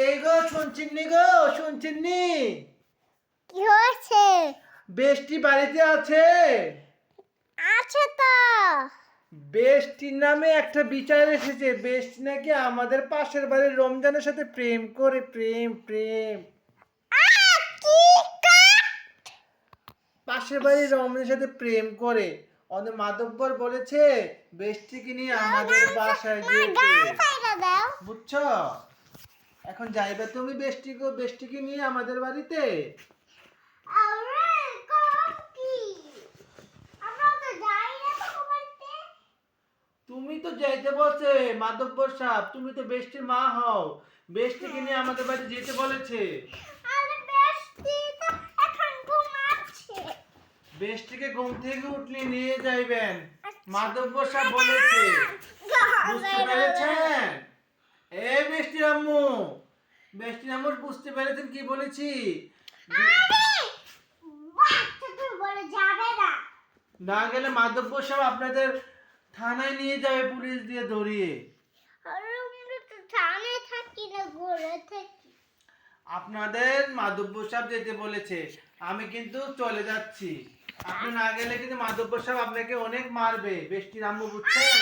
এই গো শুনছিনি গো, শুনছিনি? কি হয়েছে? বেষ্টি বাড়িতে আছে? আছে তো। বেষ্টির নামে একটা বিচার এসেছে। বেষ্টি নাকি আমাদের পাশের বাড়ির রমজানের সাথে প্রেম করে। প্রেম প্রেম কি কাট? পাশের বাড়ির রমজানের সাথে প্রেম করে। অনেক মাতব্বর বলেছে বেষ্টিকে নিয়ে আমাদের বাসায় যেতে। দাও। বুঝছো? এখন যাইবে তুমি বেষ্টিকে নিয়ে আমাদের বাড়িতে? আরে কম কি? আমরা তো যাই না তো বাড়িতে। তুমি তো যাইতে বলছে মাধব্বর সাহেব, তুমি তো বেষ্টির মা হও। বেষ্টিকে নিয়ে আমাদের বাড়িতে যেতে বলেছে। আরে বেশি তো এখন ঘুমাচ্ছে। বেষ্টিকে ঘুম থেকে উঠলে নিয়ে যাইবেন, মাধব্বর সাহেব বলেছে। বুঝতে পেরেছেন? বেষ্টির আম্মু, বেষ্টির আম্মু বুঝতে পেরেছেন কি বলেছি? বাচ্চা তুই বলে যাবে না। না গেলে মাধব্বর সাহেব আপনাদের থানায় নিয়ে যাবে পুলিশ দিয়ে ধরিয়ে। আরে আমরা তো থানে থাকি না, ঘরে থাকি। আপনাদের মাধব্বর সাহেব যেতে বলেছে, আমি কিন্তু চলে যাচ্ছি। আপনি না গেলে কিন্তু মাধব্বর সাহেব আপনাকে অনেক মারবে। বেষ্টির আম্মু বুঝছেন?